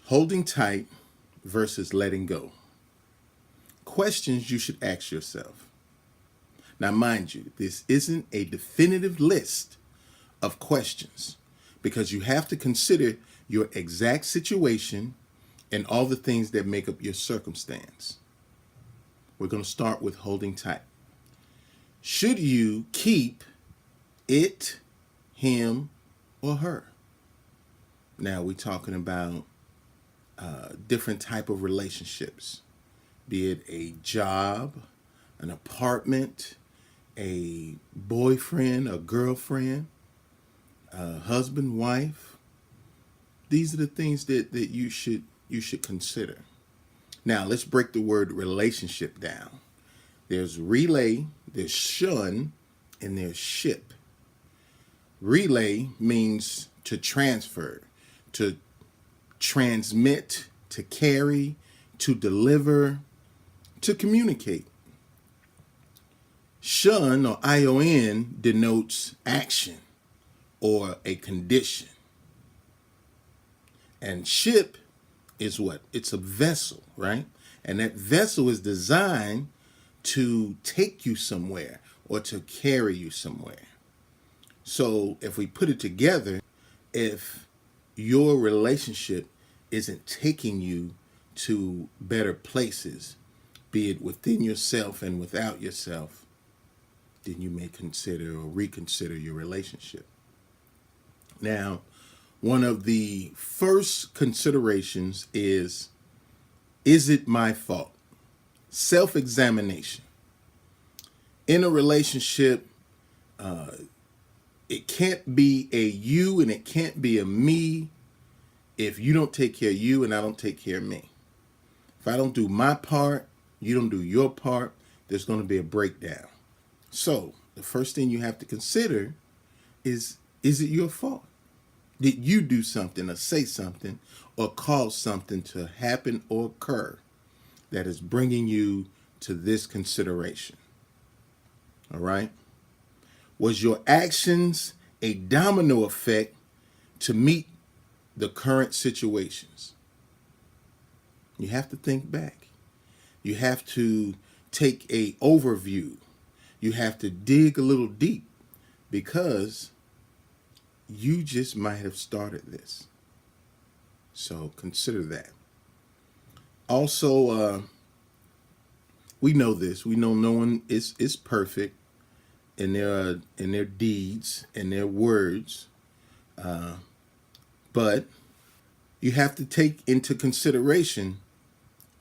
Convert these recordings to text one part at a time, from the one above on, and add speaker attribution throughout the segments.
Speaker 1: Holding tight versus letting go. Questions you should ask yourself. Now, mind you, this isn't a definitive list of questions because you have to consider your exact situation and all the things that make up your circumstance. We're going to start with holding tight. Should you keep it, him, or her? Now, we're talking about different type of relationships, be it a job, an apartment, a boyfriend, a girlfriend, a husband, wife. These are the things that you should consider. Now let's break the word relationship down. There's relay, there's shun, and there's ship. Relay means to transfer, to transmit, to carry, to deliver, to communicate. Shun or ION denotes action or a condition. And ship is what? It's a vessel, right? And that vessel is designed to take you somewhere or to carry you somewhere. So if we put it together, if your relationship isn't taking you to better places, be it within yourself and without yourself, then you may consider or reconsider your relationship. Now, one of the first considerations is it my fault? Self-examination. In a relationship, it can't be a you and it can't be a me if you don't take care of you and I don't take care of me. If I don't do my part, you don't do your part, there's going to be a breakdown. So the first thing you have to consider is it your fault? Did you do something or say something or cause something to happen or occur that is bringing you to this consideration? All right? Was your actions a domino effect to meet the current situations? You have to think back. You have to take a overview. You have to dig a little deep because you just might have started this. So consider that. Also, we know this. We know no one is perfect in their deeds and their words, but you have to take into consideration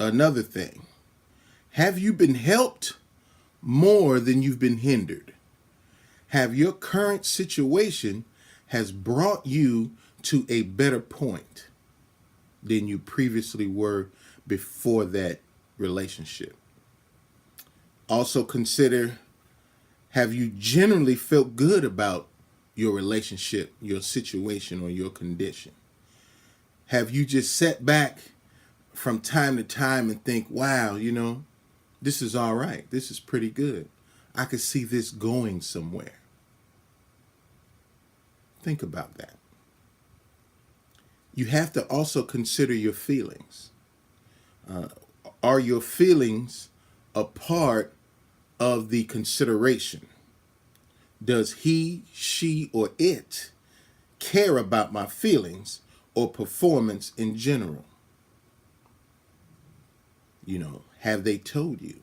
Speaker 1: another thing. Have you been helped more than you've been hindered? Have your current situation has brought you to a better point than you previously were before that relationship? Also consider, have you generally felt good about your relationship, your situation, or your condition? Have you just sat back from time to time and think, wow, this is all right. This is pretty good. I could see this going somewhere. Think about that. You have to also consider your feelings. Are your feelings a part of the consideration? Does he, she, or it care about my feelings or performance in general? Have they told you?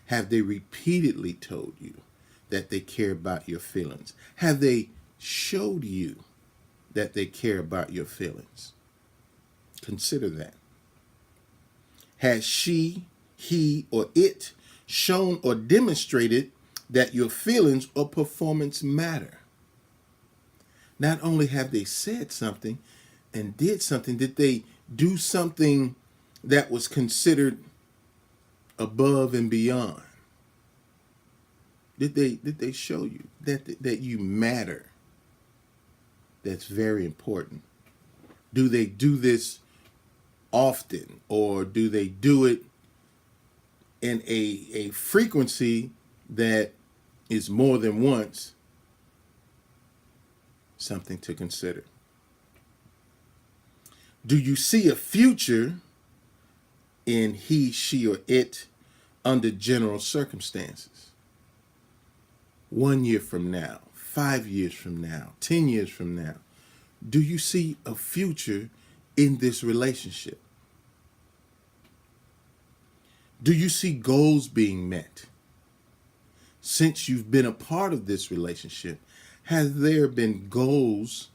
Speaker 1: Have they repeatedly told you that they care about your feelings? Have they showed you that they care about your feelings? Consider that. Has she, he, or it shown or demonstrated that your feelings or performance matter? Not only have they said something and did something, did they do something that was considered above and beyond? Did they show you that you matter? That's very important. Do they do this often, or do they do it in a frequency that is more than once? Something to consider. Do you see a future in he, she, or it under general circumstances? 1 year from now, 5 years from now, 10 years from now, do you see a future in this relationship? Do you see goals being met? Since you've been a part of this relationship, has there been goals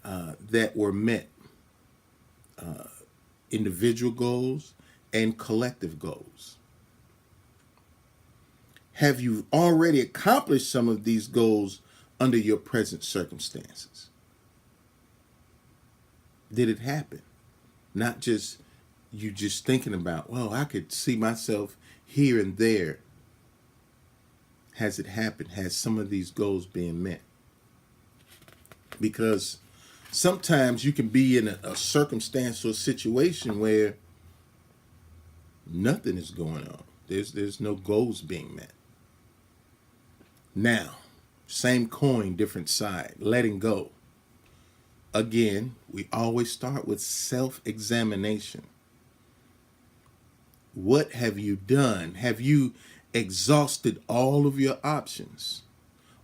Speaker 1: that were met? Individual goals and collective goals. Have you already accomplished some of these goals under your present circumstances? Did it happen? Not just you just thinking about, well, I could see myself here and there. Has it happened? Has some of these goals been met? Because sometimes you can be in a circumstance or situation where nothing is going on. There's no goals being met. Now, same coin, different side, letting go. Again, we always start with self-examination. What have you done? Have you exhausted all of your options,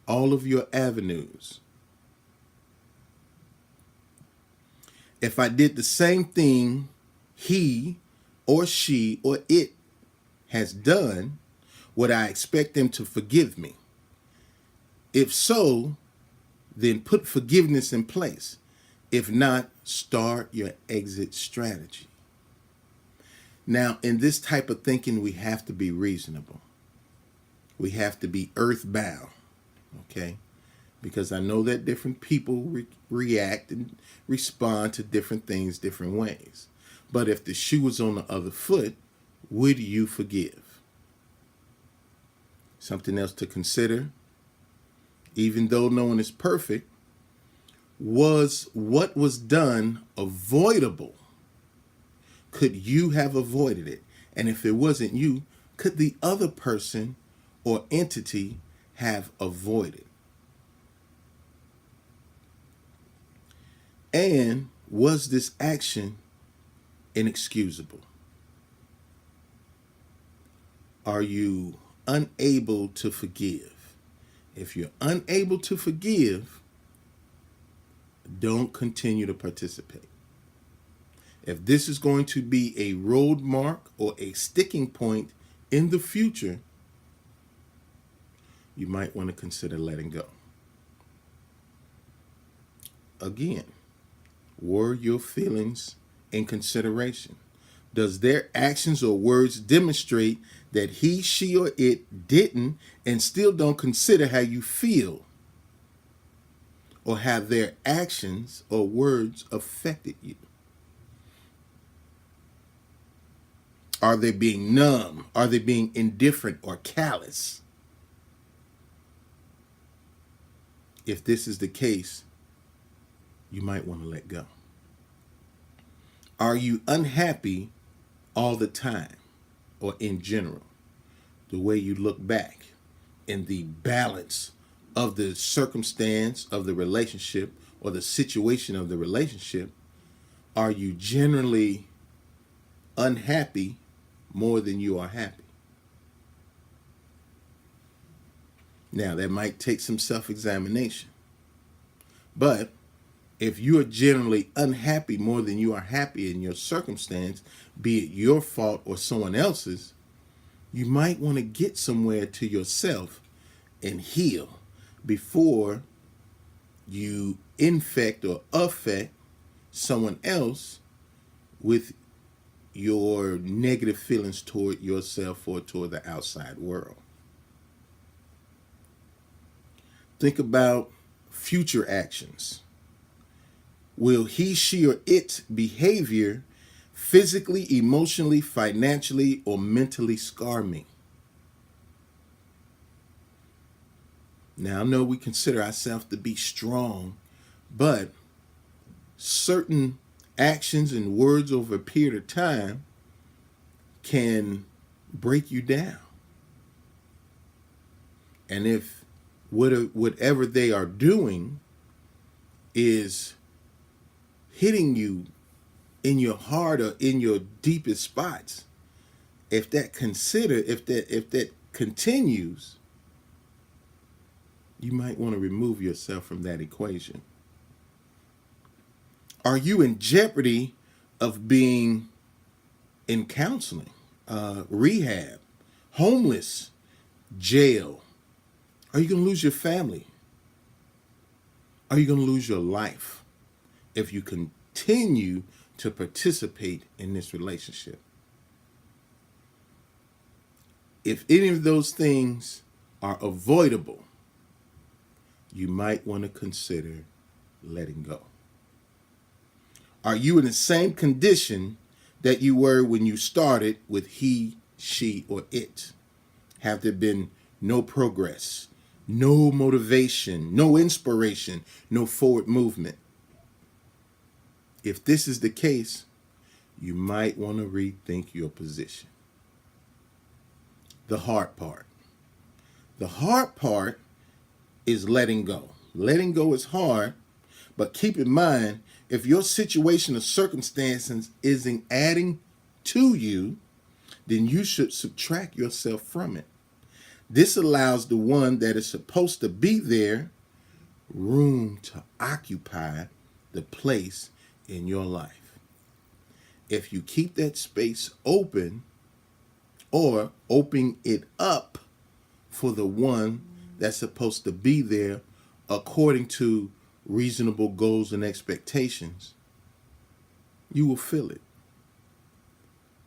Speaker 1: all of your avenues? If I did the same thing he or she or it has done, would I expect them to forgive me? If so, then put forgiveness in place. If not, start your exit strategy. Now, in this type of thinking, we have to be reasonable. We have to be earthbound, okay? Because I know that different people react and respond to different things different ways. But if the shoe was on the other foot, would you forgive? Something else to consider, even though no one is perfect, was what was done avoidable? Could you have avoided it? And if it wasn't you, could the other person or entity have avoided? And was this action inexcusable? Are you unable to forgive? If you're unable to forgive, don't continue to participate. If this is going to be a road mark or a sticking point in the future, you might want to consider letting go. Again, were your feelings in consideration? Does their actions or words demonstrate that he, she, or it didn't and still don't consider how you feel? Or have their actions or words affected you? Are they being numb? Are they being indifferent or callous? If this is the case, you might want to let go. Are you unhappy all the time or in general? The way you look back in the balance of the circumstance of the relationship or the situation of the relationship, are you generally unhappy more than you are happy? Now, that might take some self-examination. But if you are generally unhappy more than you are happy in your circumstance, be it your fault or someone else's, you might want to get somewhere to yourself and heal before you infect or affect someone else with your negative feelings toward yourself or toward the outside world. Think about future actions. Will he, she, or its behavior physically, emotionally, financially, or mentally scar me? Now, I know we consider ourselves to be strong, but certain actions and words over a period of time can break you down. And if whatever they are doing is hitting you in your heart or in your deepest spots, if that continues, you might want to remove yourself from that equation. Are you in jeopardy of being in counseling, rehab, homeless, jail? Are you going to lose your family? Are you going to lose your life if you continue to participate in this relationship? If any of those things are avoidable, you might want to consider letting go. Are you in the same condition that you were when you started with he, she, or it? Have there been no progress, no motivation, no inspiration, no forward movement? If this is the case, you might want to rethink your position. The hard part. The hard part is letting go. Letting go is hard, but keep in mind, if your situation or circumstances isn't adding to you, then you should subtract yourself from it. This allows the one that is supposed to be there room to occupy the place in your life. If you keep that space open or open it up for the one that's supposed to be there according to reasonable goals and expectations, you will fill it.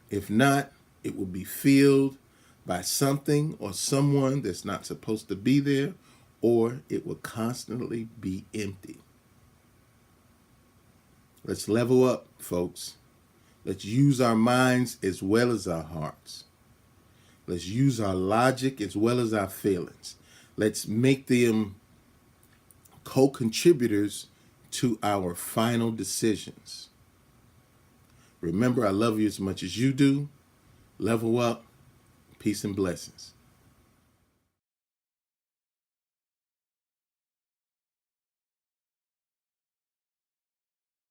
Speaker 1: If not, it will be filled by something or someone that's not supposed to be there, or it will constantly be empty. Let's level up, folks. Let's use our minds as well as our hearts. Let's use our logic as well as our feelings. Let's make them co-contributors to our final decisions. Remember, I love you as much as you do. Level up. Peace and blessings.